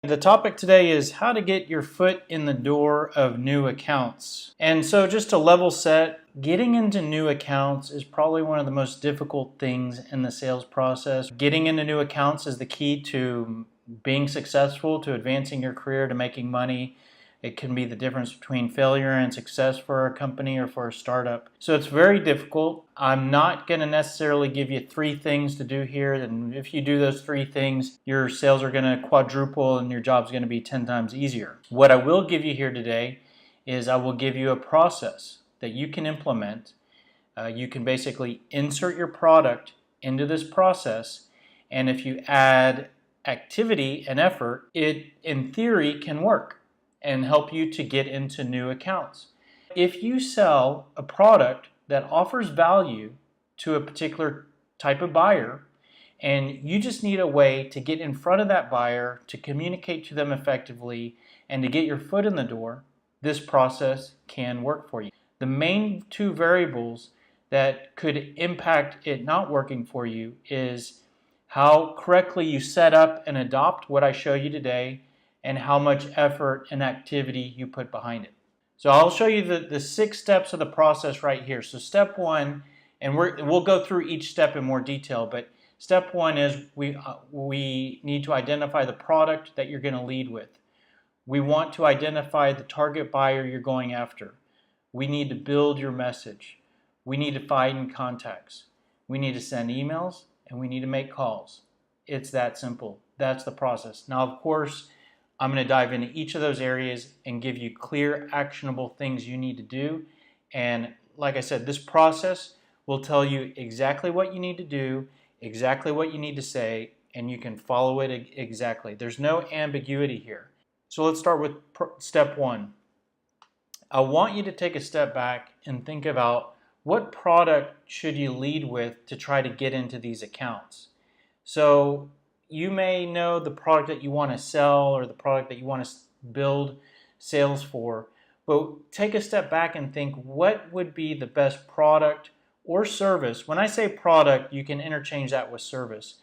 The topic today is how to get your foot in the door of new accounts. And so just to level set, getting into new accounts is probably one of the most difficult things in the sales process. Getting into new accounts is the key to being successful, to advancing your career, to making money. It can be the difference between failure and success for a company or for a startup. So it's very difficult. I'm not going to necessarily give you 3 things to do here. And if you do those 3 things, your sales are going to quadruple and your job's going to be 10 times easier. What I will give you here today is I will give you a process that you can implement. You can basically insert your product into this process. And if you add activity and effort, it in theory can work and help you to get into new accounts. If you sell a product that offers value to a particular type of buyer, and you just need a way to get in front of that buyer, to communicate to them effectively, and to get your foot in the door, this process can work for you. The main 2 variables that could impact it not working for you is how correctly you set up and adopt what I show you today, and how much effort and activity you put behind it. So I'll show you the 6 steps of the process right here. So step 1, and we'll go through each step in more detail, but step 1 is we need to identify the product that you're going to lead with. We want to identify the target buyer you're going after. We need to build your message. We need to find contacts. We need to send emails, and we need to make calls. It's that simple. That's the process. Now, of course, I'm going to dive into each of those areas and give you clear, actionable things you need to do. And like I said, this process will tell you exactly what you need to do, exactly what you need to say, and you can follow it exactly. There's no ambiguity here. So let's start with step 1. I want you to take a step back and think about what product should you lead with to try to get into these accounts. So you may know the product that you want to sell or the product that you want to build sales for, but take a step back and think, what would be the best product or service? When I say product, you can interchange that with service.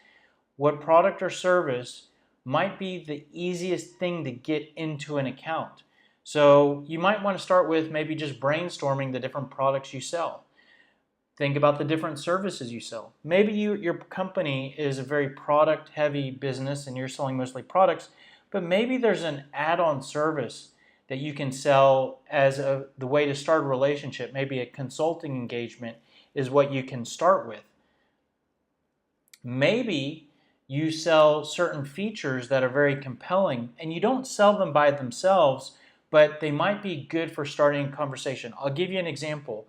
What product or service might be the easiest thing to get into an account? So you might want to start with maybe just brainstorming the different products you sell. Think about the different services you sell. Maybe your company is a very product-heavy business and you're selling mostly products, but maybe there's an add-on service that you can sell as the way to start a relationship. Maybe a consulting engagement is what you can start with. Maybe you sell certain features that are very compelling and you don't sell them by themselves, but they might be good for starting a conversation. I'll give you an example.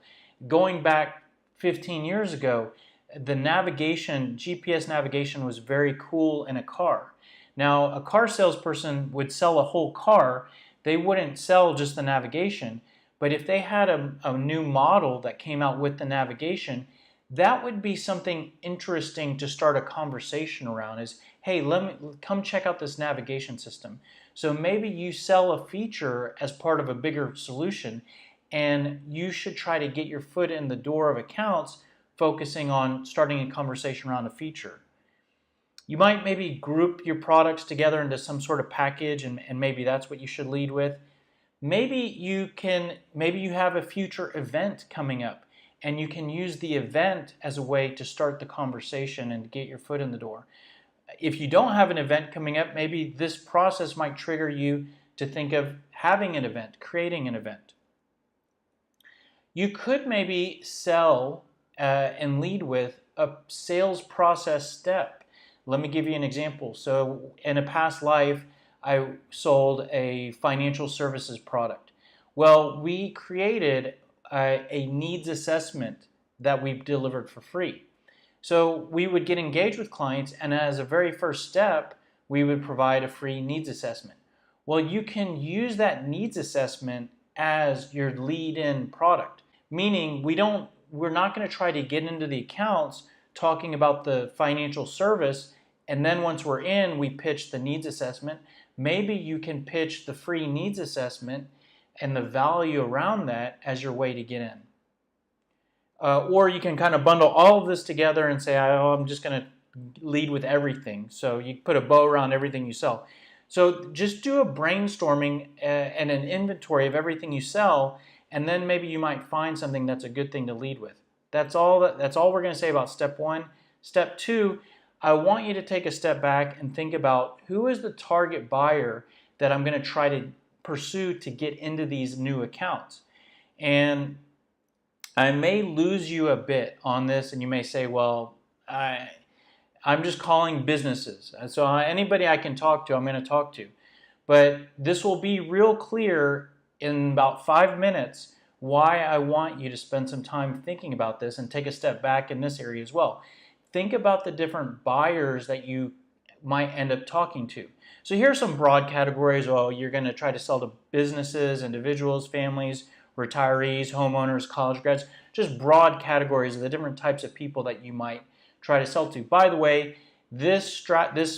Going back 15 years ago, the GPS navigation was very cool in a car. Now, a car salesperson would sell a whole car. They wouldn't sell just the navigation, but if they had a new model that came out with the navigation, that would be something interesting to start a conversation around is, hey, come check out this navigation system. So maybe you sell a feature as part of a bigger solution, and you should try to get your foot in the door of accounts focusing on starting a conversation around a feature. You might maybe group your products together into some sort of package, and maybe that's what you should lead with. Maybe you have a future event coming up, and you can use the event as a way to start the conversation and get your foot in the door. If you don't have an event coming up, maybe this process might trigger you to think of having an event, creating an event. You could maybe sell and lead with a sales process step. Let me give you an example. So in a past life, I sold a financial services product. Well, we created a needs assessment that we delivered for free. So we would get engaged with clients, and as a very first step, we would provide a free needs assessment. Well, you can use that needs assessment as your lead-in product. Meaning we're not going to try to get into the accounts talking about the financial service, and then once we're in, we pitch the needs assessment. Maybe you can pitch the free needs assessment and the value around that as your way to get in. Or you can kind of bundle all of this together and say, oh, I'm just going to lead with everything. So you put a bow around everything you sell. So just do a brainstorming and an inventory of everything you sell, and then maybe you might find something that's a good thing to lead with. That's all we're going to say about step one. Step two, I want you to take a step back and think about who is the target buyer that I'm going to try to pursue to get into these new accounts. And I may lose you a bit on this, and you may say, well, I'm just calling businesses. So anybody I can talk to, I'm going to talk to. But this will be real clear in about 5 minutes why I want you to spend some time thinking about this and take a step back in this area as well. Think about the different buyers that you might end up talking to. So here are some broad categories. Well, you're going to try to sell to businesses, individuals, families, retirees, homeowners, college grads, just broad categories of the different types of people that you might try to sell to. By the way, this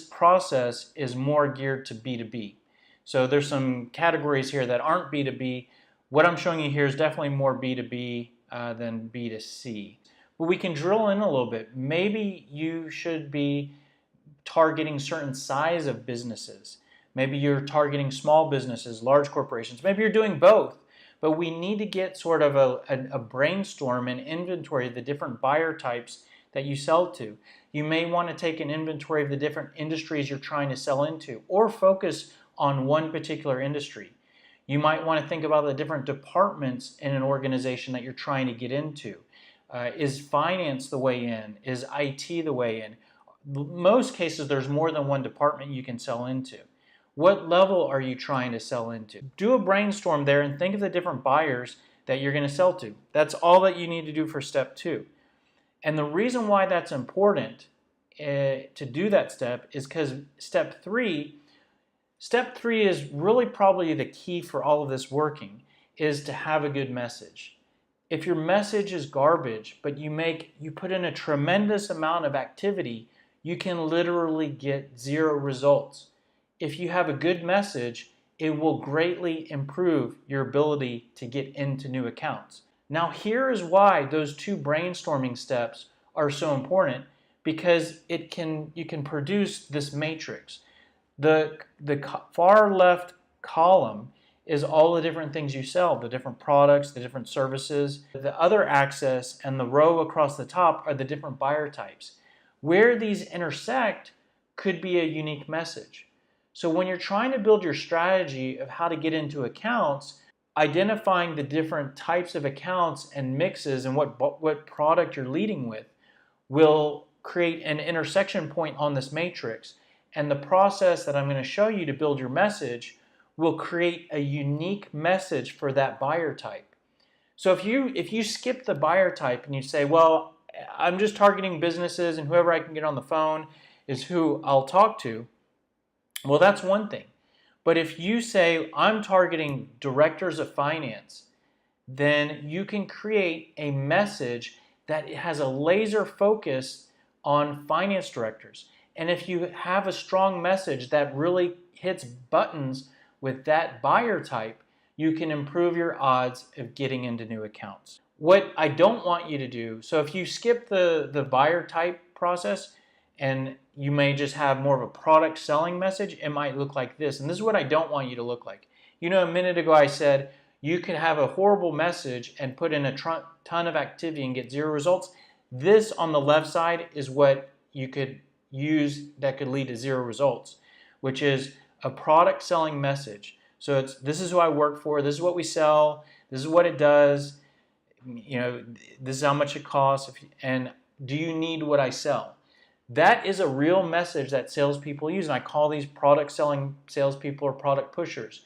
process is more geared to B2B. So there's some categories here that aren't B2B. What I'm showing you here is definitely more B2B than B2C. But we can drill in a little bit. Maybe you should be targeting certain size of businesses. Maybe you're targeting small businesses, large corporations. Maybe you're doing both. But we need to get sort of a brainstorm and inventory of the different buyer types that you sell to. You may want to take an inventory of the different industries you're trying to sell into, or focus on one particular industry. You might want to think about the different departments in an organization that you're trying to get into. Is finance the way in? Is IT the way in? Most cases, there's more than one department you can sell into. What level are you trying to sell into? Do a brainstorm there and think of the different buyers that you're going to sell to. That's all that you need to do for step two. And the reason why that's important to do that step is because step three is really probably the key for all of this working, is to have a good message. If your message is garbage, but you put in a tremendous amount of activity, you can literally get 0 results. If you have a good message, it will greatly improve your ability to get into new accounts. Now, here is why those 2 brainstorming steps are so important, because you can produce this matrix. The far left column is all the different things you sell, the different products, the different services. The other axis and the row across the top are the different buyer types. Where these intersect could be a unique message. So when you're trying to build your strategy of how to get into accounts, identifying the different types of accounts and mixes and what product you're leading with will create an intersection point on this matrix. And the process that I'm going to show you to build your message will create a unique message for that buyer type. So if you skip the buyer type and you say, well, I'm just targeting businesses and whoever I can get on the phone is who I'll talk to, well, that's one thing. But if you say, I'm targeting directors of finance, then you can create a message that has a laser focus on finance directors. And if you have a strong message that really hits buttons with that buyer type, you can improve your odds of getting into new accounts. What I don't want you to do, so if you skip the buyer type process and you may just have more of a product selling message, it might look like this. And this is what I don't want you to look like. You know, a minute ago I said you could have a horrible message and put in a ton of activity and get 0 results. This on the left side is what you could use that could lead to 0 results, which is a product selling message. So this is who I work for, this is what we sell, this is what it does, you know, this is how much it costs, and do you need what I sell? That is a real message that salespeople use, and I call these product selling salespeople or product pushers.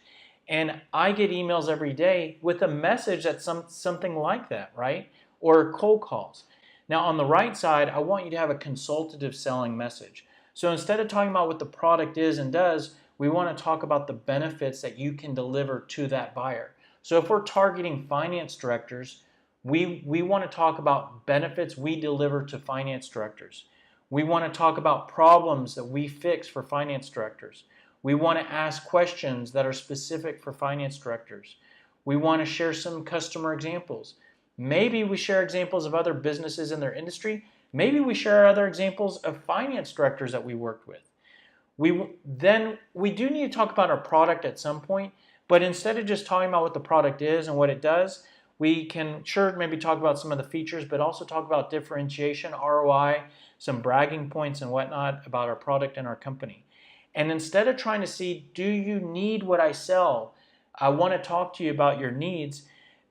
And I get emails every day with a message that's something like that, right? Or cold calls. Now on the right side, I want you to have a consultative selling message. So instead of talking about what the product is and does, we want to talk about the benefits that you can deliver to that buyer. So if we're targeting finance directors, we want to talk about benefits we deliver to finance directors. We want to talk about problems that we fix for finance directors. We want to ask questions that are specific for finance directors. We want to share some customer examples. Maybe we share examples of other businesses in their industry. Maybe we share other examples of finance directors that we worked with. Then we do need to talk about our product at some point, but instead of just talking about what the product is and what it does, we can sure maybe talk about some of the features, but also talk about differentiation, ROI, some bragging points and whatnot about our product and our company. And instead of trying to see, do you need what I sell? I want to talk to you about your needs.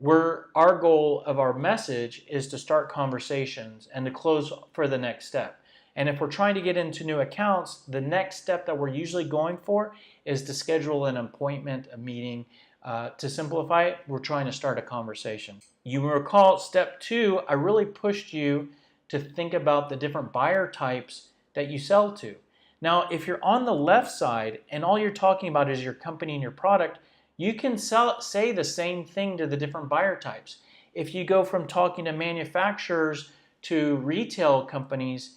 Our goal of our message is to start conversations and to close for the next step. And if we're trying to get into new accounts, the next step that we're usually going for is to schedule an appointment, a meeting. To simplify it, we're trying to start a conversation. You recall step 2, I really pushed you to think about the different buyer types that you sell to. Now, if you're on the left side and all you're talking about is your company and your product, you can say the same thing to the different buyer types. If you go from talking to manufacturers to retail companies,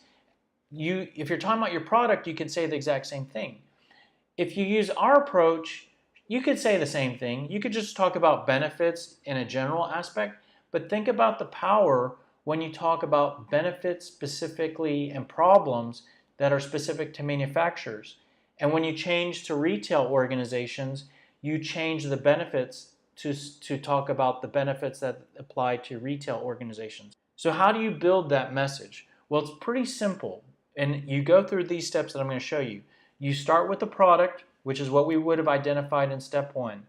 if you're talking about your product, you can say the exact same thing. If you use our approach, you could say the same thing. You could just talk about benefits in a general aspect, but think about the power when you talk about benefits specifically and problems that are specific to manufacturers. And when you change to retail organizations, you change the benefits to talk about the benefits that apply to retail organizations. So how do you build that message? Well, it's pretty simple. And you go through these steps that I'm going to show you. You start with the product, which is what we would have identified in step 1.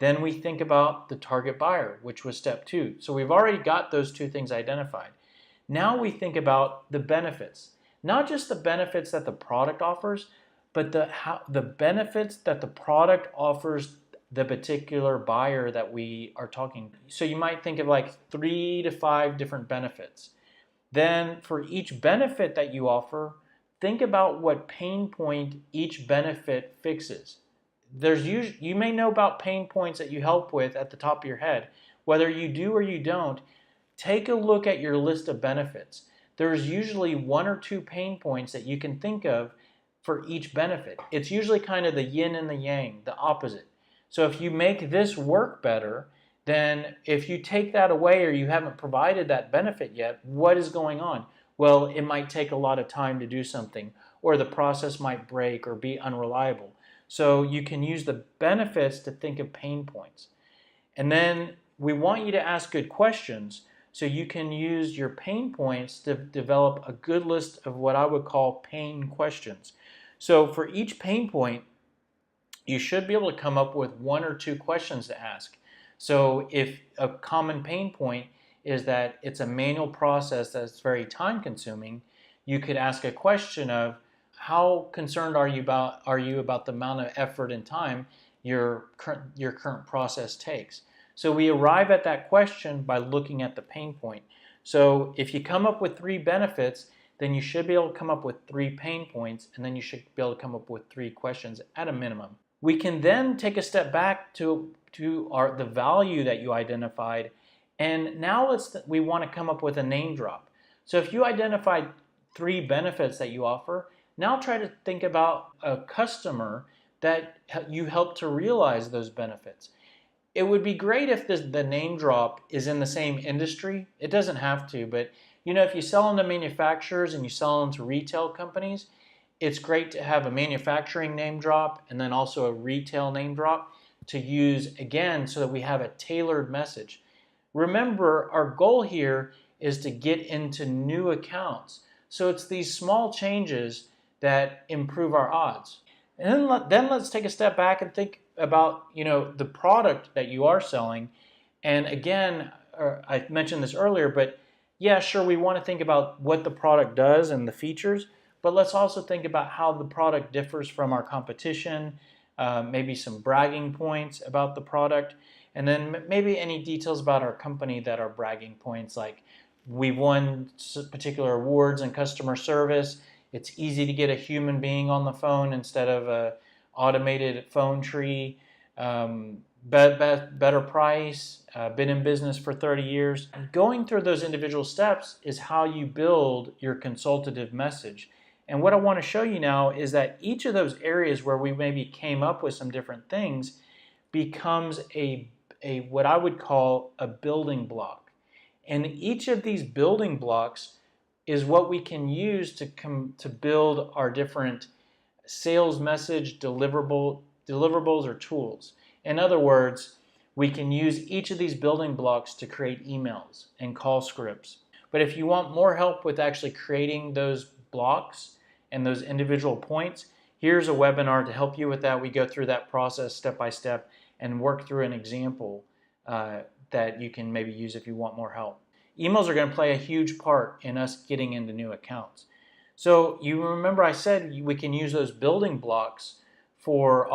Then we think about the target buyer, which was step 2. So we've already got those 2 things identified. Now we think about the benefits. Not just the benefits that the product offers, but the benefits that the product offers the particular buyer that we are talking to. So you might think of like 3 to 5 different benefits. Then for each benefit that you offer, think about what pain point each benefit fixes. You may know about pain points that you help with at the top of your head. Whether you do or you don't, take a look at your list of benefits. There's usually 1 or 2 pain points that you can think of for each benefit. It's usually kind of the yin and the yang, the opposite. So if you make this work better, then if you take that away or you haven't provided that benefit yet, what is going on? Well, it might take a lot of time to do something, or the process might break or be unreliable. So you can use the benefits to think of pain points. And then we want you to ask good questions, so you can use your pain points to develop a good list of what I would call pain questions. So for each pain point, you should be able to come up with 1 or 2 questions to ask. So if a common pain point is that it's a manual process that's very time consuming, you could ask a question of, how concerned are you about the amount of effort and time your current process takes? So we arrive at that question by looking at the pain point. So if you come up with 3 benefits, then you should be able to come up with 3 pain points, and then you should be able to come up with 3 questions at a minimum. We can then take a step back to the value that you identified, and now we want to come up with a name drop. So if you identified 3 benefits that you offer, now try to think about a customer that you help to realize those benefits. It would be great if the name drop is in the same industry. It doesn't have to, but if you sell them to manufacturers and you sell them to retail companies, it's great to have a manufacturing name drop and then also a retail name drop to use again so that we have a tailored message. Remember, our goal here is to get into new accounts. So it's these small changes that improve our odds. And then let's take a step back and think about the product that you are selling. And again, I mentioned this earlier, but yeah, sure, we want to think about what the product does and the features, but let's also think about how the product differs from our competition, maybe some bragging points about the product, and then maybe any details about our company that are bragging points, like we've won particular awards in customer service. It's easy to get a human being on the phone instead of an automated phone tree. Better price, been in business for 30 years. Going through those individual steps is how you build your consultative message. And what I want to show you now is that each of those areas where we maybe came up with some different things becomes a what I would call a building block. And each of these building blocks is what we can use to build our different sales message deliverables or tools. In other words, we can use each of these building blocks to create emails and call scripts. But if you want more help with actually creating those blocks and those individual points, here's a webinar to help you with that. We go through that process step by step and work through an example that you can maybe use if you want more help. Emails are going to play a huge part in us getting into new accounts. So you remember I said we can use those building blocks for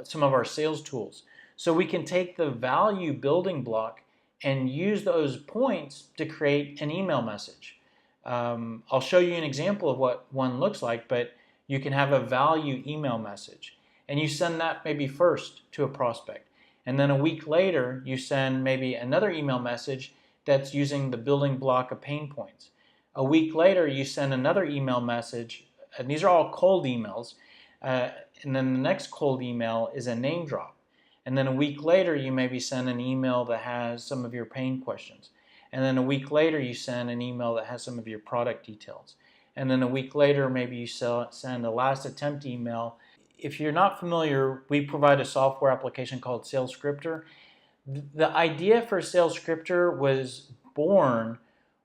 some of our sales tools. So we can take the value building block and use those points to create an email message. I'll show you an example of what one looks like, but you can have a value email message. And you send that maybe first to a prospect. And then a week later, you send maybe another email message that's using the building block of pain points. A week later, you send another email message, and these are all cold emails, and then the next cold email is a name drop. And then a week later, you maybe send an email that has some of your pain questions. And then a week later, you send an email that has some of your product details. And then a week later, maybe you send a last attempt email. If you're not familiar, we provide a software application called Sales Scripter. The idea for Sales Scripter was born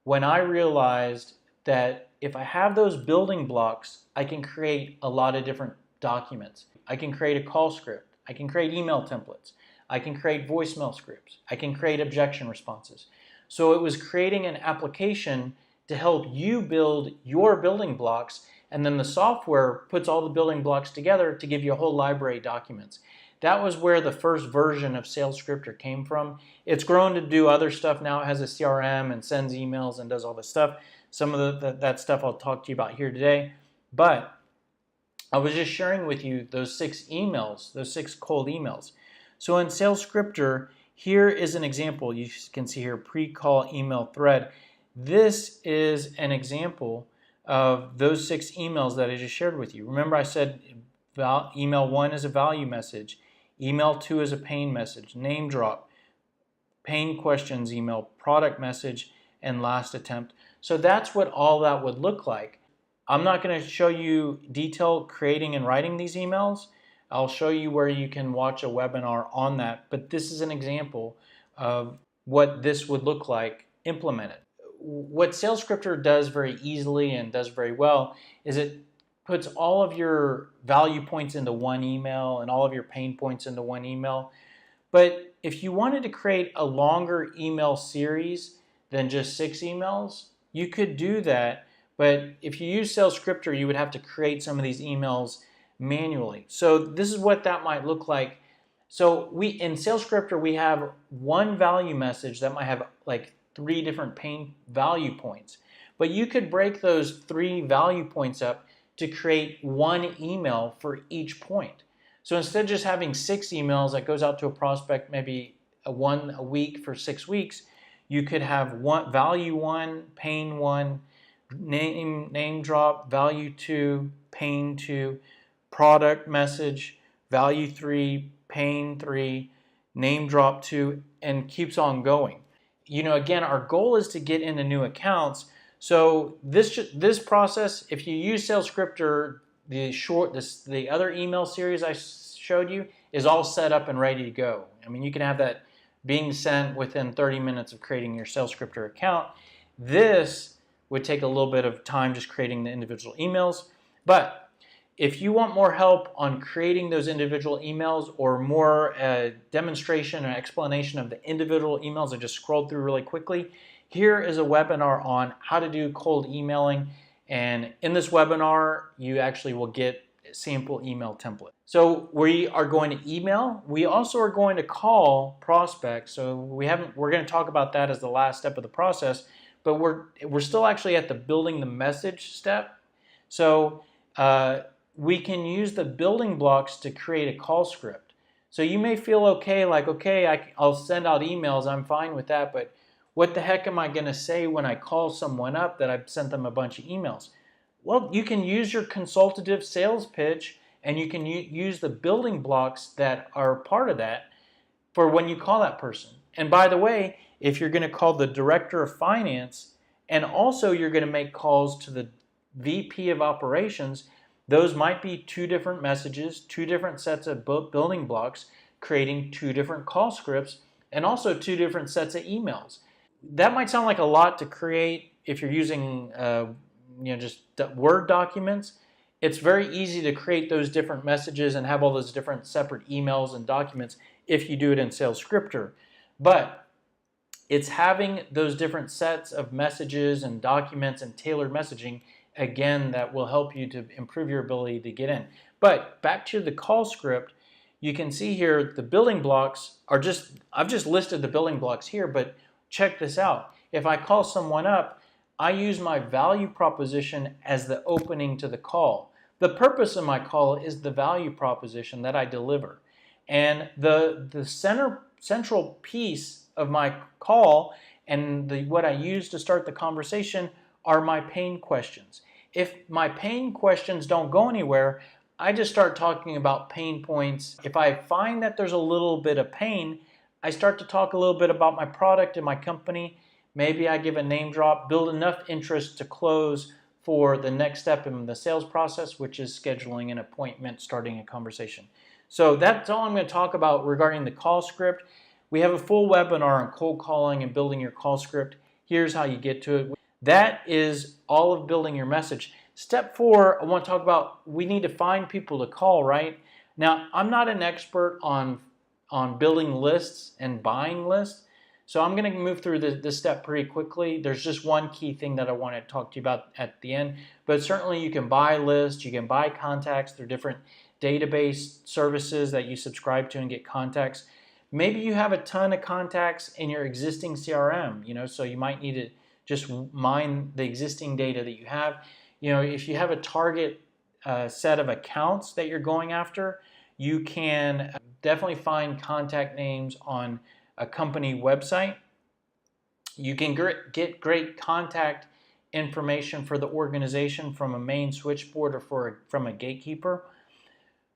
when I realized that if I have those building blocks, I can create a lot of different documents. I can create a call script. I can create email templates. I can create voicemail scripts. I can create objection responses. So it was creating an application to help you build your building blocks, and then the software puts all the building blocks together to give you a whole library of documents. That was where the first version of Sales Scripter came from. It's grown to do other stuff now. It has a CRM and sends emails and does all this stuff. Some of that stuff I'll talk to you about here today. But I was just sharing with you those 6 emails, those 6 cold emails. So in Sales Scripter, here is an example. You can see here, pre-call email thread. This is an example of those 6 emails that I just shared with you. Remember I said email 1 is a value message. Email 2 is a pain message, name drop, pain questions email, product message, and last attempt. So that's what all that would look like. I'm not going to show you detailed creating and writing these emails. I'll show you where you can watch a webinar on that, but this is an example of what this would look like implemented. What Sales Scripter does very easily and does very well is it puts all of your value points into one email and all of your pain points into one email. But if you wanted to create a longer email series than just 6 emails, you could do that. But if you use Sales Scripter, you would have to create some of these emails manually. So this is what that might look like. So in Sales Scripter, we have one value message that might have like 3 different pain value points. But you could break those 3 value points up to create one email for each point. So instead of just having 6 emails that goes out to a prospect, maybe a week for 6 weeks, you could have value 1, pain 1, name drop, value 2, pain 2, product message, value 3, pain 3, name drop 2, and keeps on going. Again, our goal is to get into new accounts. So this process, if you use Sales Scripter, the other email series I showed you is all set up and ready to go. I mean, you can have that being sent within 30 minutes of creating your Sales Scripter account. This would take a little bit of time just creating the individual emails. But if you want more help on creating those individual emails or more demonstration or explanation of the individual emails I just scrolled through really quickly, here is a webinar on how to do cold emailing. And in this webinar, you actually will get a sample email template. So we are going to email. We also are going to call prospects. So we're going to talk about that as the last step of the process, but we're still actually at the building the message step. So we can use the building blocks to create a call script. So you may feel okay, I'll send out emails, I'm fine with that, but what the heck am I going to say when I call someone up that I've sent them a bunch of emails? Well, you can use your consultative sales pitch, and you can use the building blocks that are part of that for when you call that person. And by the way, if you're going to call the director of finance, and also you're going to make calls to the VP of operations, Those might be two different messages, two different sets of building blocks, creating two different call scripts, and also two different sets of emails. That might sound like a lot to create if you're using just Word documents. It's very easy to create those different messages and have all those different separate emails and documents if you do it in Sales Scripter. But it's having those different sets of messages and documents and tailored messaging, again, that will help you to improve your ability to get in. But back to the call script, you can see here the building blocks are I've just listed the building blocks here, but check this out. If I call someone up, I use my value proposition as the opening to the call. The purpose of my call is the value proposition that I deliver. And the central piece of my call and what I use to start the conversation are my pain questions. If my pain questions don't go anywhere, I just start talking about pain points. If I find that there's a little bit of pain, I start to talk a little bit about my product and my company. Maybe I give a name drop, build enough interest to close for the next step in the sales process, which is scheduling an appointment, starting a conversation. So that's all I'm going to talk about regarding the call script. We have a full webinar on cold calling and building your call script. Here's how you get to it. That is all of building your message. Step 4, I want to talk about, we need to find people to call, right? Now, I'm not an expert on building lists and buying lists, so I'm going to move through this step pretty quickly. There's just one key thing that I want to talk to you about at the end, but certainly you can buy lists, you can buy contacts through different database services that you subscribe to and get contacts. Maybe you have a ton of contacts in your existing CRM, so you might need to just mine the existing data that you have. If you have a target set of accounts that you're going after, you can definitely find contact names on a company website. You can get great contact information for the organization from a main switchboard or from a gatekeeper.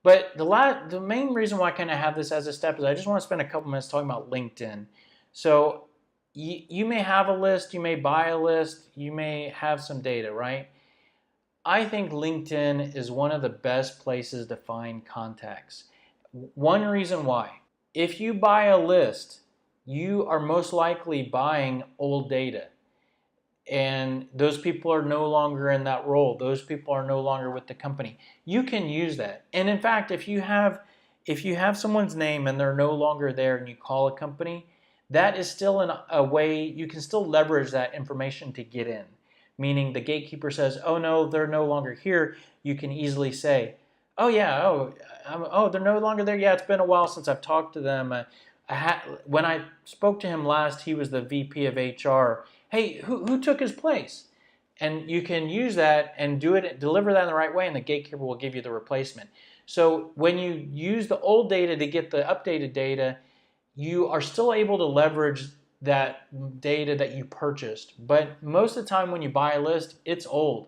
But the main reason why I kind of have this as a step is I just want to spend a couple minutes talking about LinkedIn. So you may have a list, you may buy a list, you may have some data, right? I think LinkedIn is one of the best places to find contacts. One reason why. If you buy a list, you are most likely buying old data. And those people are no longer in that role. Those people are no longer with the company. You can use that. And in fact, if you have someone's name and they're no longer there and you call a company, that is still a way you can still leverage that information to get in. Meaning the gatekeeper says, oh no, they're no longer here. You can easily say, oh yeah, they're no longer there. Yeah, it's been a while since I've talked to them. When I spoke to him last, he was the VP of HR. Hey, who took his place? And you can use that and deliver that in the right way, and the gatekeeper will give you the replacement. So when you use the old data to get the updated data, you are still able to leverage that data that you purchased. But most of the time when you buy a list, it's old,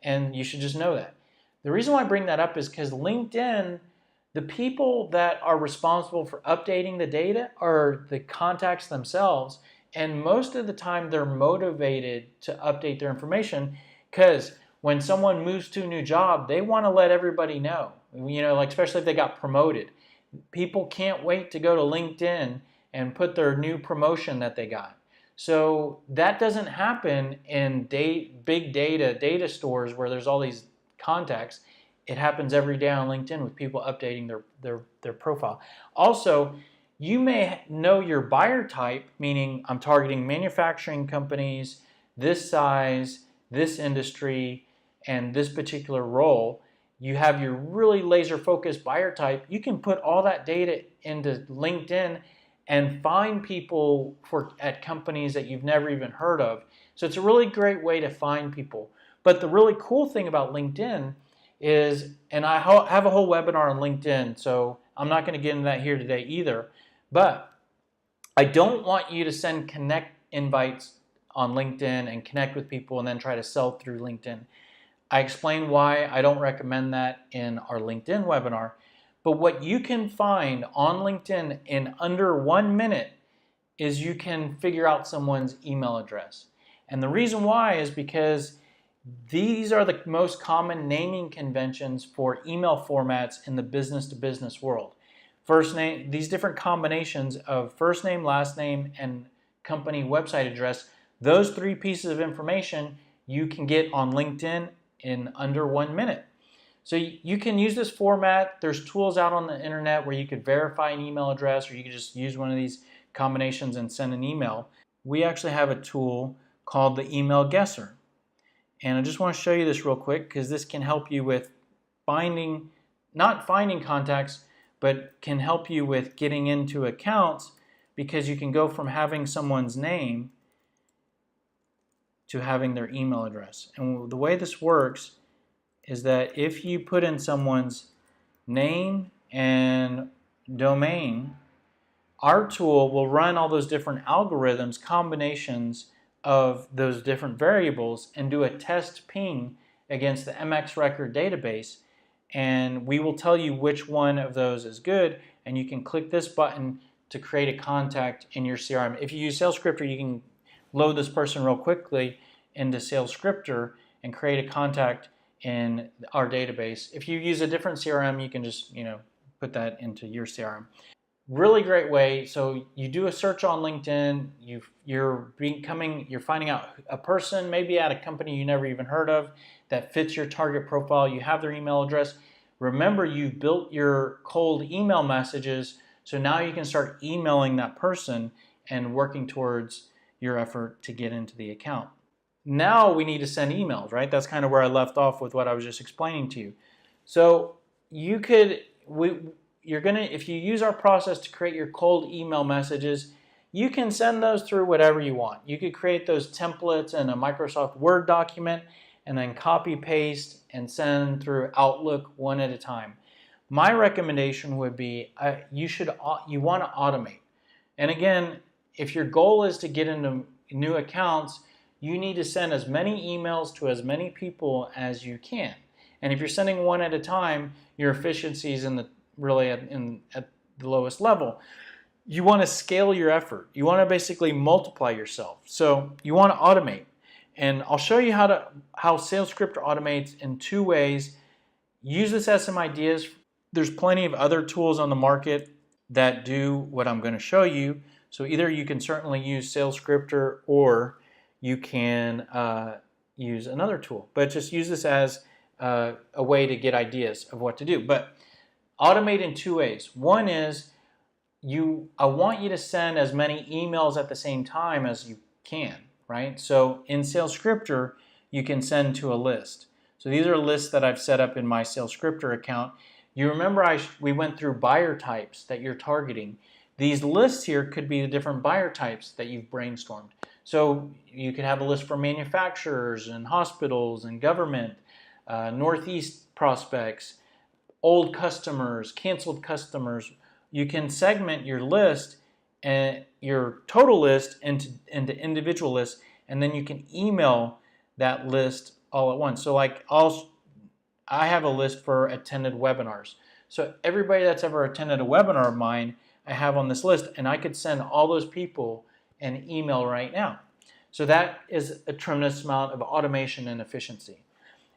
and you should just know that. The reason why I bring that up is because LinkedIn, the people that are responsible for updating the data are the contacts themselves, and most of the time they're motivated to update their information because when someone moves to a new job, they want to let everybody know, like especially if they got promoted. People can't wait to go to LinkedIn and put their new promotion that they got. So that doesn't happen in big data stores where there's all these contacts. It happens every day on LinkedIn with people updating their profile. Also, you may know your buyer type, meaning I'm targeting manufacturing companies, this size, this industry, and this particular role. You have your really laser-focused buyer type. You can put all that data into LinkedIn and find people at companies that you've never even heard of. So it's a really great way to find people. But the really cool thing about LinkedIn is, and I have a whole webinar on LinkedIn, so I'm not going to get into that here today either, but I don't want you to send connect invites on LinkedIn and connect with people and then try to sell through LinkedIn. I explain why I don't recommend that in our LinkedIn webinar. But what you can find on LinkedIn in under 1 minute is you can figure out someone's email address. And the reason why is because These are the most common naming conventions for email formats in the business to business world. First name, these different combinations of first name, last name, and company website address, those three pieces of information you can get on LinkedIn in under 1 minute. So you can use this format. There's tools out on the internet where you could verify an email address, or you could just use one of these combinations and send an email. We actually have a tool called the Email Guesser. And I just want to show you this real quick because this can help you with not finding contacts, but can help you with getting into accounts, because you can go from having someone's name to having their email address. And the way this works is that if you put in someone's name and domain, our tool will run all those different algorithms, combinations of those different variables, and do a test ping against the MX record database, and we will tell you which one of those is good, and you can click this button to create a contact in your CRM. If you use SalesScripter, you can load this person real quickly into SalesScripter and create a contact in our database. If you use a different CRM, you can just put that into your CRM. Really great way. So you do a search on LinkedIn, you're finding out a person maybe at a company you never even heard of that fits your target profile. You have their email address. Remember, you've built your cold email messages, so now you can start emailing that person and working towards your effort to get into the account. Now we need to send emails, right? That's kind of where I left off with what I was just explaining to you. So if you use our process to create your cold email messages, you can send those through whatever you want. You could create those templates in a Microsoft Word document and then copy paste and send through Outlook one at a time. My recommendation would be you want to automate. And again, if your goal is to get into new accounts, you need to send as many emails to as many people as you can. And if you're sending one at a time, your efficiency is really at the lowest level. You want to scale your effort. You want to basically multiply yourself. So you want to automate. And I'll show you how SalesScripter automates in 2 ways. Use this as some ideas. There's plenty of other tools on the market that do what I'm going to show you. So either you can certainly use SalesScripter, or you can use another tool. But just use this as a way to get ideas of what to do. But automate in 2 ways. One is I want you to send as many emails at the same time as you can, right? So in SalesScripter, you can send to a list. So these are lists that I've set up in my SalesScripter account. You remember we went through buyer types that you're targeting. These lists here could be the different buyer types that you've brainstormed. So you could have a list for manufacturers and hospitals and government, Northeast prospects, old customers, canceled customers. You can segment your list and your total list into individual lists, and then you can email that list all at once. So like I have a list for attended webinars. So everybody that's ever attended a webinar of mine, I have on this list, and I could send all those people an email right now. So that is a tremendous amount of automation and efficiency.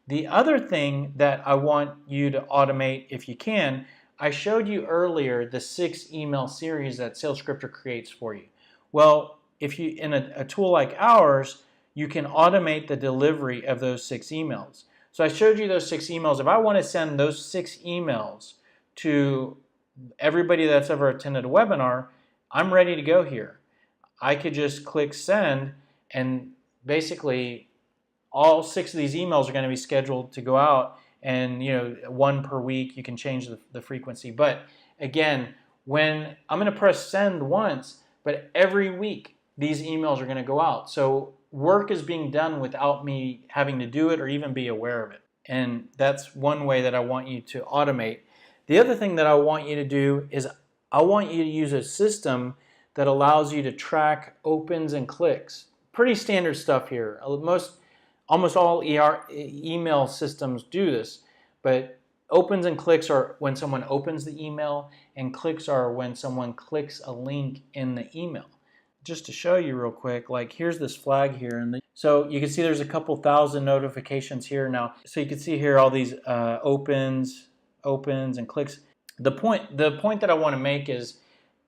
The other thing that I want you to automate, if you can, I showed you earlier the 6 email series that SalesScripter creates for you. Well, if you in a tool like ours, you can automate the delivery of those 6 emails. So I showed you those 6 emails. If I want to send those 6 emails to everybody that's ever attended a webinar, I'm ready to go here. I could just click send, and basically all 6 of these emails are going to be scheduled to go out, and 1 per week. You can change the frequency. But again, when I'm going to press send once, but every week these emails are going to go out. So work is being done without me having to do it or even be aware of it. And that's one way that I want you to automate. The other thing that I want you to do is I want you to use a system that allows you to track opens and clicks. Pretty standard stuff here. Almost all email systems do this, but opens and clicks are when someone opens the email, and clicks are when someone clicks a link in the email. Just to show you real quick, like here's this flag here, and So you can see there's a couple thousand notifications here now. So you can see here all these opens, and clicks. The point that I want to make is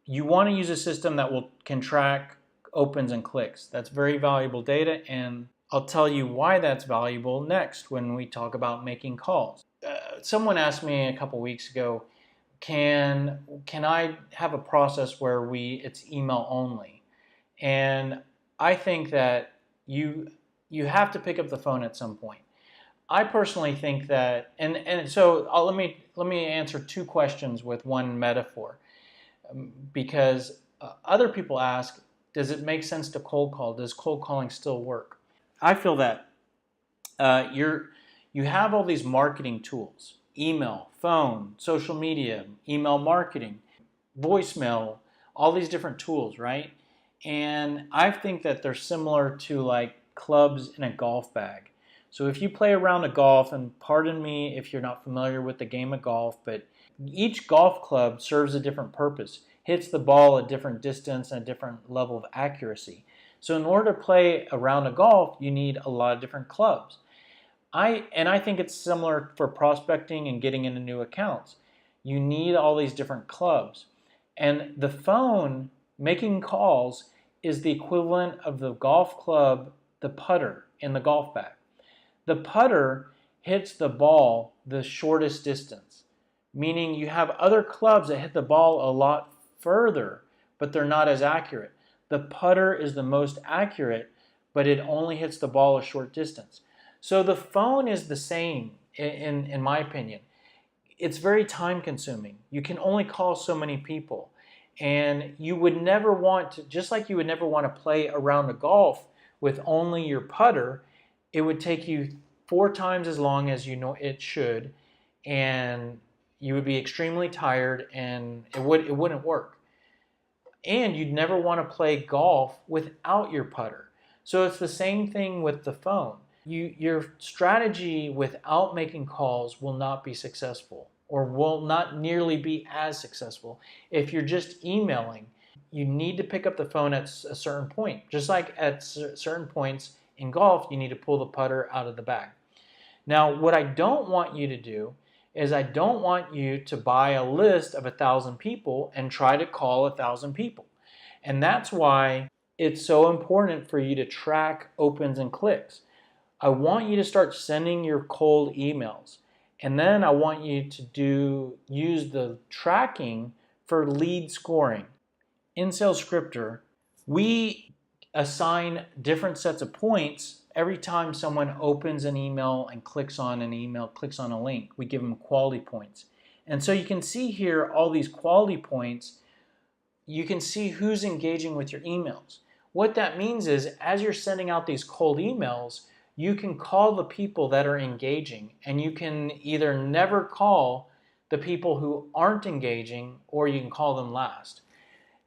you want to use a system that can track opens and clicks. That's very valuable data, and I'll tell you why that's valuable next when we talk about making calls. Someone asked me a couple weeks ago, can I have a process where it's email only? And I think that you have to pick up the phone at some point. I personally think that, and so let me answer two questions with one metaphor, because other people ask, does it make sense to cold call? Does cold calling still work? I feel that you have all these marketing tools: email, phone, social media, email marketing, voicemail, all these different tools, right? And I think that they're similar to like clubs in a golf bag. So if you play a round of golf, and pardon me if you're not familiar with the game of golf, but each golf club serves a different purpose, hits the ball a different distance and a different level of accuracy. So in order to play a round of golf, you need a lot of different clubs. I think it's similar for prospecting and getting into new accounts. You need all these different clubs. And the phone, making calls, is the equivalent of the golf club, the putter in the golf bag. The putter hits the ball the shortest distance, meaning you have other clubs that hit the ball a lot further, but they're not as accurate. The putter is the most accurate, but it only hits the ball a short distance. So the phone is the same, in my opinion. It's very time consuming. You can only call so many people. And you would never want to, just like you would never want to play a round of golf with only your putter, it would take you 4 times as long as you know it should, and you would be extremely tired, and it wouldn't work. And you'd never want to play golf without your putter. So it's the same thing with the phone. Your strategy without making calls will not be successful, or will not nearly be as successful. If you're just emailing, you need to pick up the phone at a certain point. Just like at certain points in golf, you need to pull the putter out of the bag. Now, what I don't want you to do is I don't want you to buy a list of 1,000 people and try to call 1,000 people. And that's why it's so important for you to track opens and clicks. I want you to start sending your cold emails. And then I want you to use the tracking for lead scoring. In Sales Scripter, we assign different sets of points every time someone opens an email and clicks on an email, clicks on a link. We give them quality points. And so you can see here all these quality points. You can see who's engaging with your emails. What that means is, as you're sending out these cold emails, you can call the people that are engaging, and you can either never call the people who aren't engaging, or you can call them last.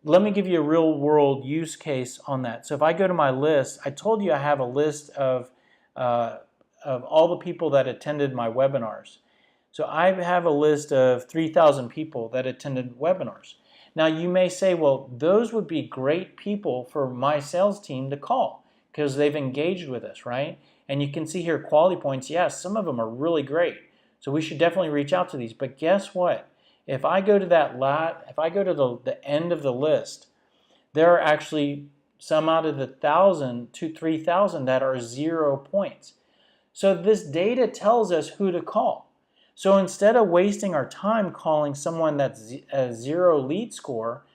Let me give you a real world use case on that. So if I go to my list, I told you I have a list of all the people that attended my webinars. So I have a list of 3,000 people that attended webinars. Now you may say, well, those would be great people for my sales team to call because they've engaged with us, right? And you can see here quality points. Yes, some of them are really great. So we should definitely reach out to these. But guess what? If I go to the end of the list, there are actually some out of the 1,000 to 3,000 that are 0 points. So this data tells us who to call. So instead of wasting our time calling someone that's a 0 lead score,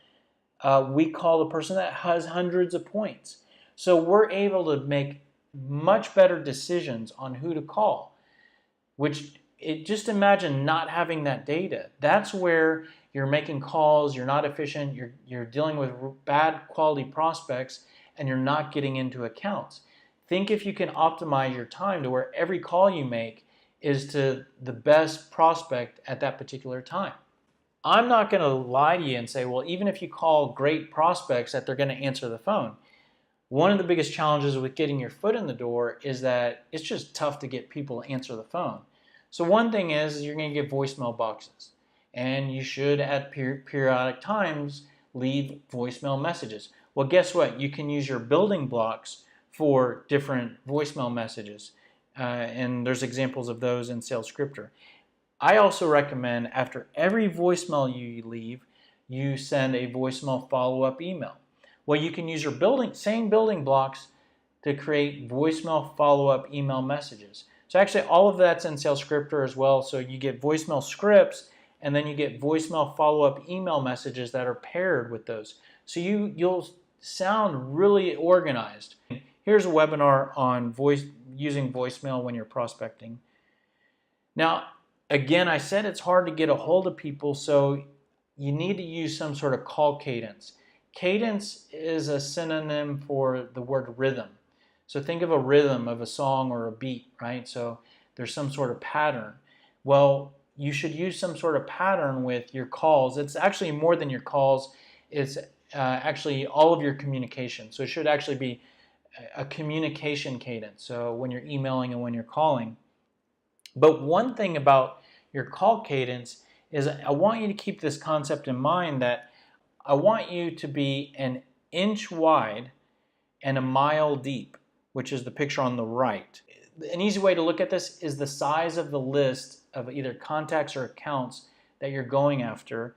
we call the person that has hundreds of points. So we're able to make much better decisions on who to call, just imagine not having that data. That's where you're making calls, you're not efficient, you're dealing with bad quality prospects, and you're not getting into accounts. Think if you can optimize your time to where every call you make is to the best prospect at that particular time. I'm not going to lie to you and say, well, even if you call great prospects, that they're going to answer the phone. One of the biggest challenges with getting your foot in the door is that it's just tough to get people to answer the phone. So one thing is you're going to get voicemail boxes, and you should at periodic times leave voicemail messages. Well, guess what? You can use your building blocks for different voicemail messages. And there's examples of those in Sales Scripter. I also recommend after every voicemail you leave, you send a voicemail follow-up email. Well, you can use your same building blocks to create voicemail follow-up email messages. So actually all of that's in Sales Scripter as well. So you get voicemail scripts and then you get voicemail follow-up email messages that are paired with those. So you'll sound really organized. Here's a webinar on using voicemail when you're prospecting. Now, again, I said it's hard to get a hold of people, so you need to use some sort of call cadence. Cadence is a synonym for the word rhythm. So think of a rhythm of a song or a beat, right? So there's some sort of pattern. Well, you should use some sort of pattern with your calls. It's actually more than your calls. It's actually all of your communication. So it should actually be a communication cadence. So when you're emailing and when you're calling. But one thing about your call cadence is I want you to keep this concept in mind that I want you to be an inch wide and a mile deep, which is the picture on the right. An easy way to look at this is the size of the list of either contacts or accounts that you're going after,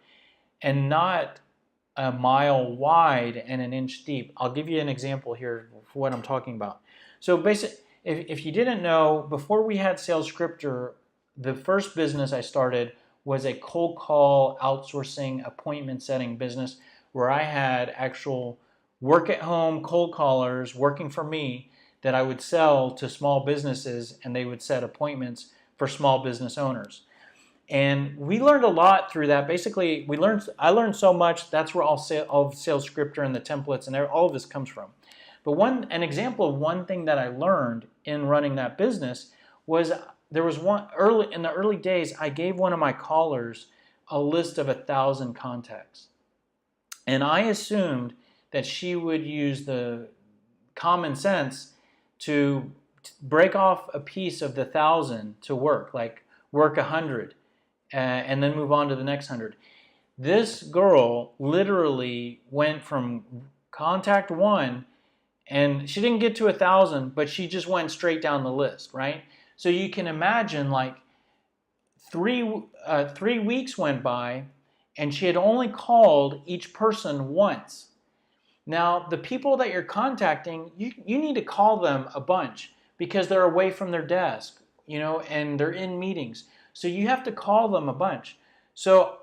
and not a mile wide and an inch deep. I'll give you an example here for what I'm talking about. So basically, if you didn't know, before we had Sales Scripter, the first business I started was a cold call outsourcing appointment setting business where I had actual work at home cold callers working for me that I would sell to small businesses, and they would set appointments for small business owners. And we learned a lot through that. Basically, I learned so much. That's where all of Sales Scripter and the templates and all of this comes from. But an example of one thing that I learned in running that business was there was in the early days, I gave one of my callers a list of 1,000 contacts. And I assumed that she would use the common sense to break off a piece of the 1,000 to work, like work 100 and then move on to the next 100. This girl literally went from contact 1, and she didn't get to 1,000, but she just went straight down the list, right? So you can imagine, like, 3 weeks went by, and she had only called each person once. Now, the people that you're contacting, you need to call them a bunch because they're away from their desk, and they're in meetings. So you have to call them a bunch. So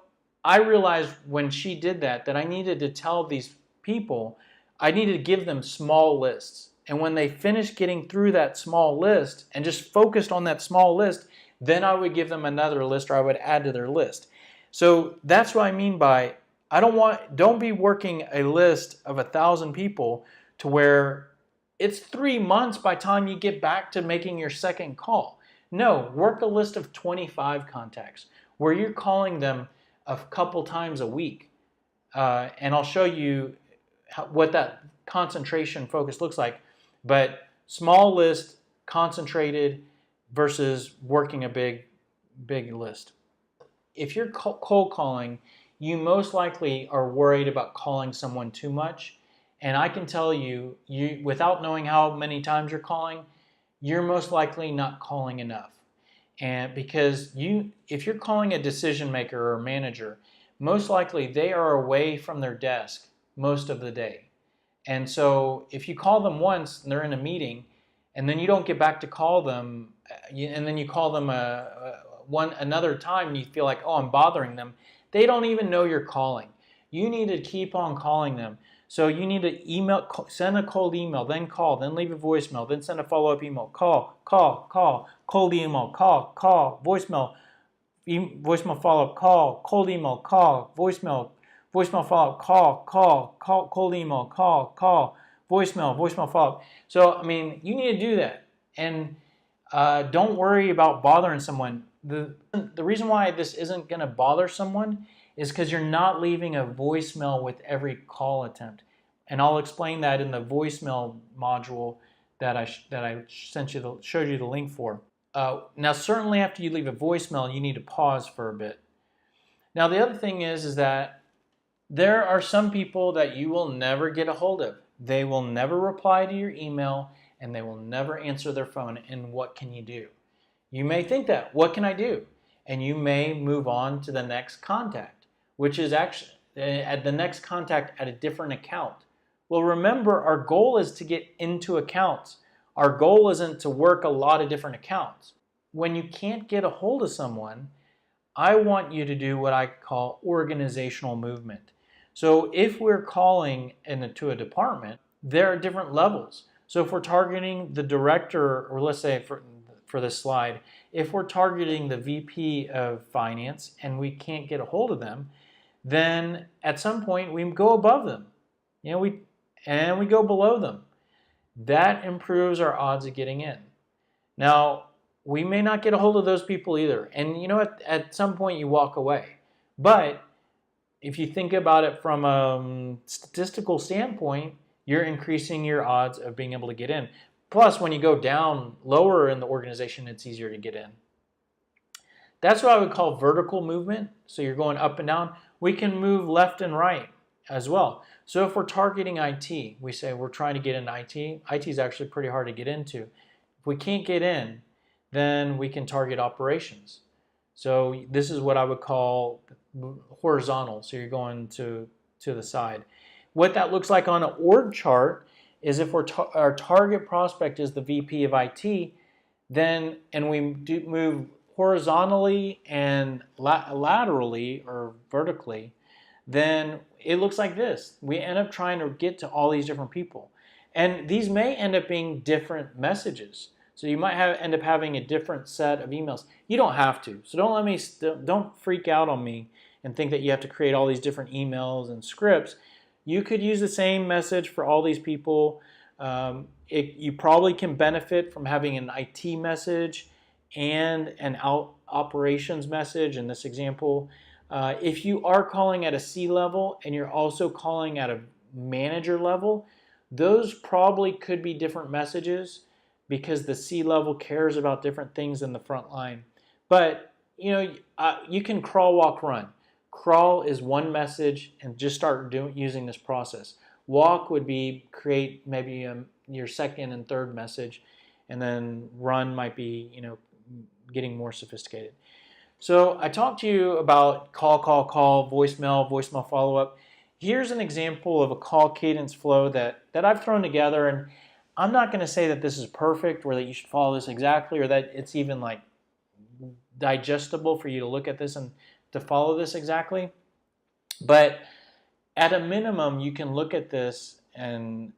I realized when she did that I needed to tell these people, I needed to give them small lists. And when they finished getting through that small list and just focused on that small list, then I would give them another list, or I would add to their list. So that's what I mean by don't be working a list of 1,000 people to where it's 3 months by the time you get back to making your second call. No, work a list of 25 contacts where you're calling them a couple times a week. And I'll show you what that concentration focus looks like. But small list, concentrated versus working a big list. If you're cold calling, you most likely are worried about calling someone too much. And I can tell you, without knowing how many times you're calling, you're most likely not calling enough. And because if you're calling a decision maker or a manager, most likely they are away from their desk most of the day. And so if you call them once and they're in a meeting, and then you don't get back to call them, and then you call them another time, and you feel like, oh, I'm bothering them, they don't even know you're calling. You need to keep on calling them. So you need to send a cold email, then call, then leave a voicemail, then send a follow-up email, call, cold email, call, voicemail, voicemail follow-up, call, cold email, call, voicemail follow-up, call, cold email, call, voicemail follow-up. So, I mean, you need to do that. And don't worry about bothering someone. The reason why this isn't going to bother someone is because you're not leaving a voicemail with every call attempt. And I'll explain that in the voicemail module that I showed you the link for. Now, certainly after you leave a voicemail, you need to pause for a bit. Now, the other thing is that there are some people that you will never get a hold of. They will never reply to your email. and they will never answer their phone, and what can you do? You may think that, what can I do? And you may move on to the next contact, which is actually at the next contact at a different account. Well, remember, our goal is to get into accounts. Our goal isn't to work a lot of different accounts. When you can't get a hold of someone, I want you to do what I call organizational movement. So if we're calling into a department, there are different levels. So if we're targeting the director, or let's say for this slide, if we're targeting the VP of finance and we can't get a hold of them, then at some point we go above them. We go below them. That improves our odds of getting in. Now, we may not get a hold of those people either. And at some point you walk away. But if you think about it from a statistical standpoint, you're increasing your odds of being able to get in. Plus, when you go down lower in the organization, it's easier to get in. That's what I would call vertical movement. So you're going up and down. We can move left and right as well. So if we're targeting IT, we say we're trying to get into IT. IT is actually pretty hard to get into. If we can't get in, then we can target operations. So this is what I would call horizontal. So you're going to the side. What that looks like on an org chart is if our target prospect is the VP of IT, then and we move horizontally and laterally or vertically, then it looks like this. We end up trying to get to all these different people. And these may end up being different messages. So you might end up having a different set of emails. You don't have to. So don't freak out on me and think that you have to create all these different emails and scripts. You could use the same message for all these people. You probably can benefit from having an IT message and an operations message in this example. If you are calling at a C level and you're also calling at a manager level, those probably could be different messages because the C level cares about different things than the front line. But you can crawl, walk, run. Crawl is one message and just start using this process. Walk would be create maybe your second and third message, and then run might be getting more sophisticated. So I talked to you about call, voicemail follow-up. Here's an example of a call cadence flow that I've thrown together, and I'm not going to say that this is perfect or that you should follow this exactly or that it's even like digestible for you to look at this and to follow this exactly. But at a minimum, you can look at this and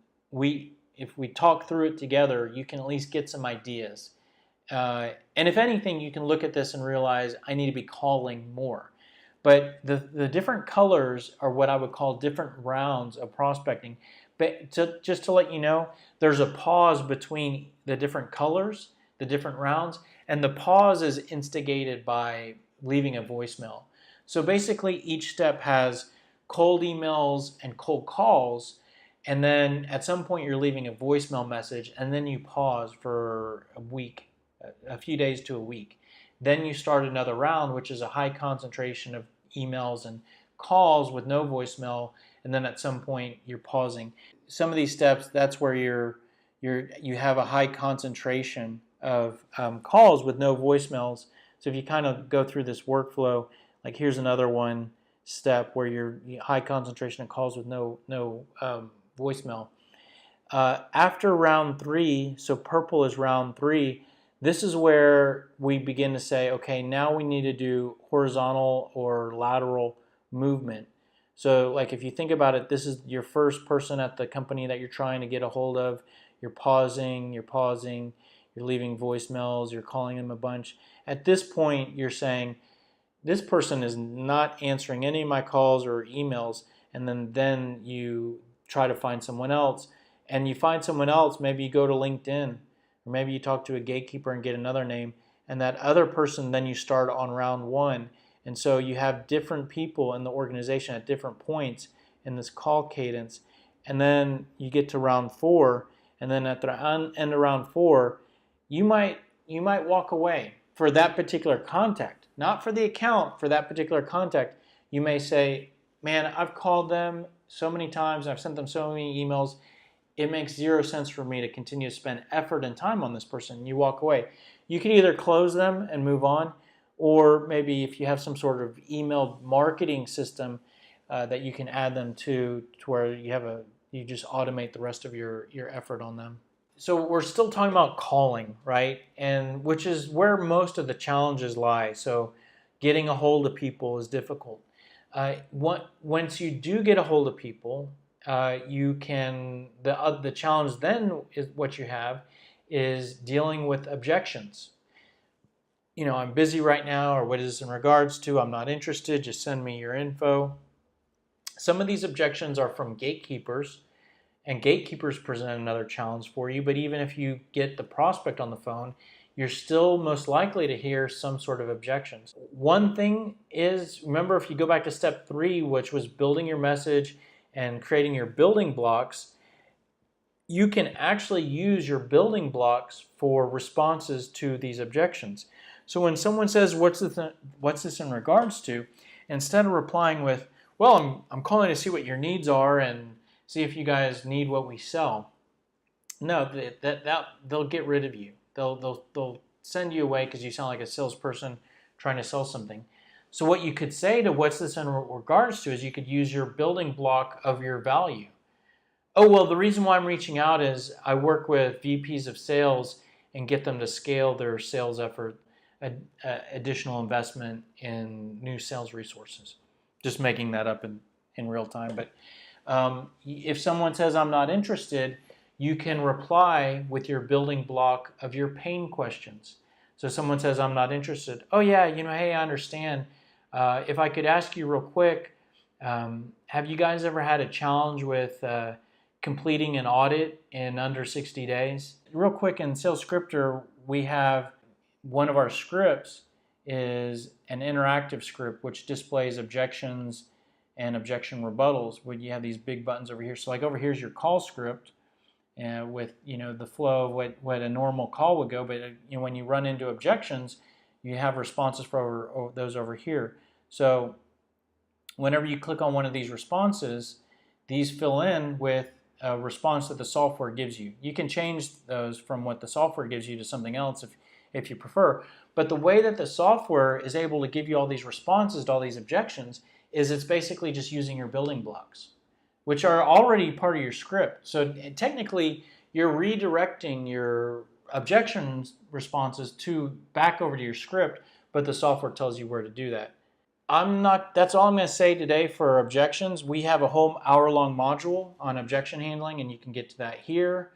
if we talk through it together, you can at least get some ideas. And if anything, you can look at this and realize I need to be calling more. But the different colors are what I would call different rounds of prospecting. But just to let you know, there's a pause between the different colors, the different rounds, and the pause is instigated by leaving a voicemail. So basically each step has cold emails and cold calls, and then at some point you're leaving a voicemail message, and then you pause for a week, a few days to a week. Then you start another round, which is a high concentration of emails and calls with no voicemail, and then at some point you're pausing. Some of these steps, that's where you have a high concentration of calls with no voicemails. So if you kind of go through this workflow, like here's another one step where you're high concentration of calls with no voicemail. After round 3, so purple is round 3, this is where we begin to say, okay, now we need to do horizontal or lateral movement. So like if you think about it, this is your first person at the company that you're trying to get a hold of. You're pausing, you're leaving voicemails, you're calling them a bunch. At this point, you're saying, this person is not answering any of my calls or emails, and then you try to find someone else. And you find someone else, maybe you go to LinkedIn, or maybe you talk to a gatekeeper and get another name, and that other person, then you start on round 1. And so you have different people in the organization at different points in this call cadence. And then you get to round 4, and then at the end of round 4, you might walk away for that particular contact, not for the account, for that particular contact. You may say, man, I've called them so many times, I've sent them so many emails, it makes zero sense for me to continue to spend effort and time on this person. You walk away. You can either close them and move on, or maybe if you have some sort of email marketing system that you can add them to where you just automate the rest of your effort on them. So we're still talking about calling, right? And which is where most of the challenges lie. So getting a hold of people is difficult. Once you do get a hold of people, you can the challenge then is what you have is dealing with objections. I'm busy right now, or what is this in regards to? I'm not interested. Just send me your info. Some of these objections are from gatekeepers, and gatekeepers present another challenge for you. But even if you get the prospect on the phone, you're still most likely to hear some sort of objections. One thing is, remember, if you go back to step 3, which was building your message and creating your building blocks, you can actually use your building blocks for responses to these objections. So when someone says, what's this in regards to, instead of replying with, well, I'm calling to see what your needs are and see if you guys need what we sell. No, they'll get rid of you. They'll send you away because you sound like a salesperson trying to sell something. So what you could say to what's this in regards to is you could use your building block of your value. Oh, well, the reason why I'm reaching out is I work with VPs of sales and get them to scale their sales effort, additional investment in new sales resources. Just making that up in real time. But if someone says, I'm not interested, you can reply with your building block of your pain questions. So someone says, I'm not interested. Oh, yeah, hey, I understand. If I could ask you real quick, have you guys ever had a challenge with completing an audit in under 60 days? Real quick, in Sales Scripter, we have one of our scripts is an interactive script which displays objections and objection rebuttals. When you have these big buttons over here. So like over here is your call script, with the flow of what a normal call would go. But when you run into objections, you have responses for those over here. So whenever you click on one of these responses, these fill in with a response that the software gives you. You can change those from what the software gives you to something else if you prefer. But the way that the software is able to give you all these responses to all these objections is it's basically just using your building blocks, which are already part of your script. So technically, you're redirecting your objections responses back over to your script, but the software tells you where to do that. That's all I'm going to say today for objections. We have a whole hour-long module on objection handling, and you can get to that here.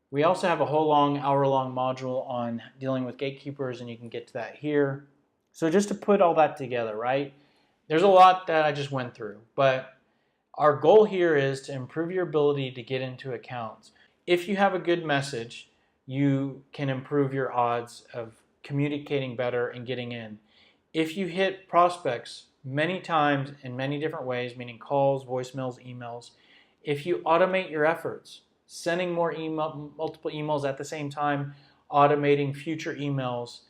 We also have a whole hour-long module on dealing with gatekeepers, and you can get to that here. So just to put all that together, right? There's a lot that I just went through, but our goal here is to improve your ability to get into accounts. If you have a good message, you can improve your odds of communicating better and getting in. If you hit prospects many times in many different ways, meaning calls, voicemails, emails, if you automate your efforts, sending multiple emails at the same time, automating future emails,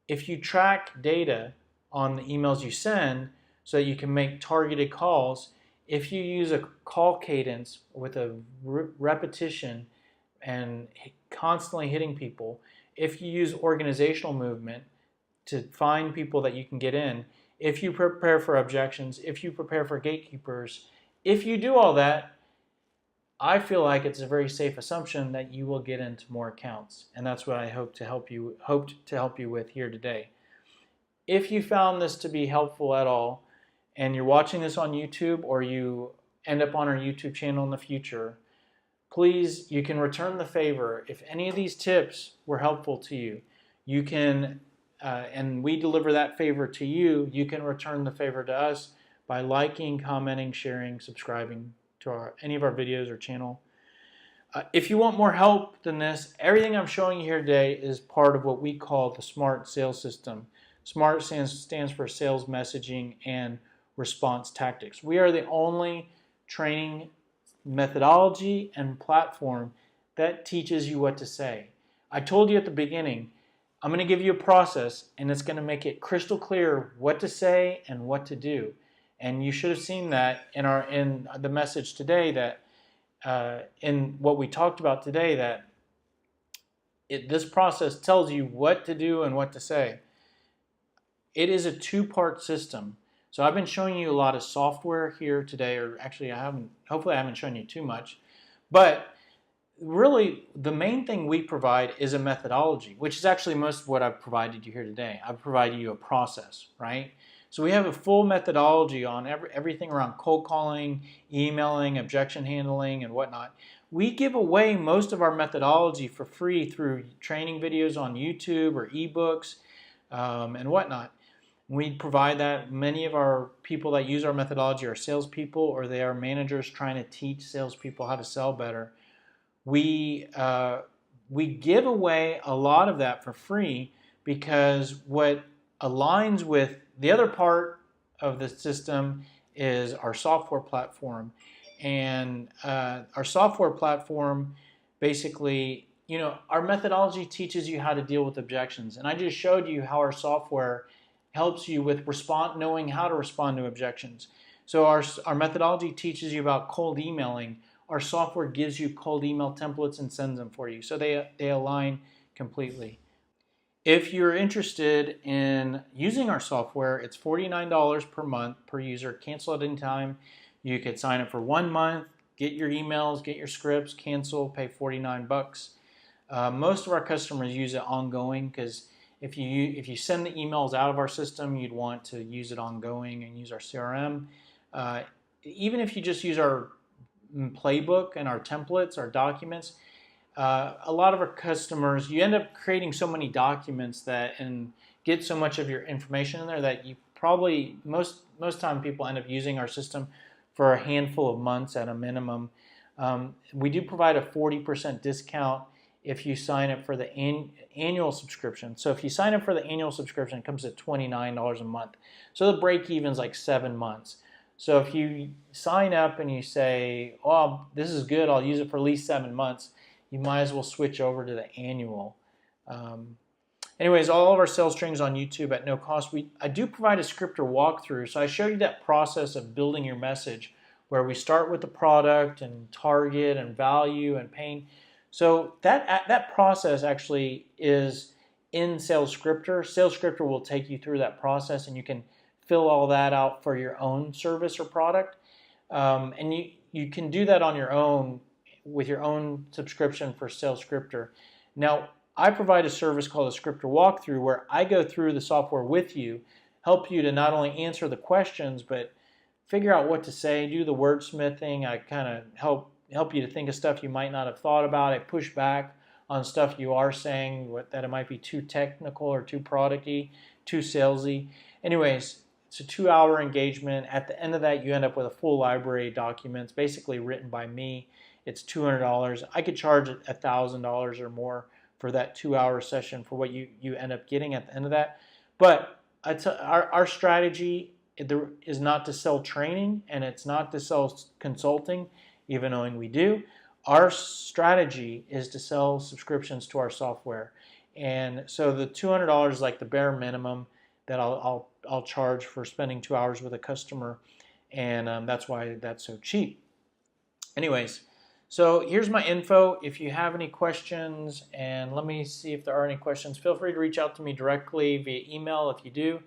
if you track data on the emails you send so that you can make targeted calls, if you use a call cadence with a repetition and constantly hitting people, if you use organizational movement to find people that you can get in, if you prepare for objections, if you prepare for gatekeepers, if you do all that, I feel like it's a very safe assumption that you will get into more accounts. And that's what I hoped to help you with here today. If you found this to be helpful at all, and you're watching this on YouTube, or you end up on our YouTube channel in the future, please, you can return the favor. If any of these tips were helpful to you, you can, and we deliver that favor to you, you can return the favor to us by liking, commenting, sharing, subscribing to any of our videos or channel. If you want more help than this, everything I'm showing you here today is part of what we call the SMART sales system. SMART stands for sales messaging and response tactics. We are the only training methodology and platform that teaches you what to say. I told you at the beginning, I'm going to give you a process, and it's going to make it crystal clear what to say and what to do. And you should have seen that in the message today, that in what we talked about today, that this process tells you what to do and what to say. It is a two-part system. So I've been showing you a lot of software here today, or actually I haven't, hopefully I haven't shown you too much. But really the main thing we provide is a methodology, which is actually most of what I've provided you here today. I've provided you a process, right? So we have a full methodology on everything around cold calling, emailing, objection handling, and whatnot. We give away most of our methodology for free through training videos on YouTube or ebooks and whatnot. We provide that. Many of our people that use our methodology are salespeople, or they are managers trying to teach salespeople how to sell better. We give away a lot of that for free, because what aligns with the other part of the system is our software platform. And our software platform basically, our methodology teaches you how to deal with objections. And I just showed you how our software helps you with knowing how to respond to objections. So our methodology teaches you about cold emailing. Our software gives you cold email templates and sends them for you. So they align completely. If you're interested in using our software, it's $49 per month per user. Cancel at any time. You could sign up for 1 month, get your emails, get your scripts, cancel, pay $49. Most of our customers use it ongoing, because if you send the emails out of our system, you'd want to use it ongoing and use our CRM. Even if you just use our playbook and our templates, our documents, a lot of our customers, you end up creating so many documents and get so much of your information in there that you probably, most time people end up using our system for a handful of months at a minimum. We do provide a 40% discount if you sign up for the annual subscription. So if you sign up for the annual subscription, it comes to $29 a month. So the break even is like 7 months. So if you sign up and you say, oh, this is good, I'll use it for at least 7 months, you might as well switch over to the annual. Anyways, all of our sales trainings on YouTube at no cost. I do provide a script or walkthrough. So I showed you that process of building your message, where we start with the product and target and value and pain. So that process actually is in Sales Scripter. Sales Scripter will take you through that process, and you can fill all that out for your own service or product. And you can do that on your own with your own subscription for Sales Scripter. Now, I provide a service called a Scripter Walkthrough, where I go through the software with you, help you to not only answer the questions, but figure out what to say, do the wordsmithing. I kind of help you to think of stuff you might not have thought about. I push back on stuff you are saying, that it might be too technical or too product-y, too salesy. Anyways, it's a 2-hour engagement. At the end of that, you end up with a full library of documents, basically written by me. It's $200. I could charge $1,000 or more for that 2-hour session for what you end up getting at the end of that. But our strategy is not to sell training, and it's not to sell consulting, even knowing we do. Our strategy is to sell subscriptions to our software. And so the $200 is like the bare minimum that I'll charge for spending 2 hours with a customer, and that's why that's so cheap. Anyways, so here's my info. If you have any questions, and let me see if there are any questions, feel free to reach out to me directly via email if you do.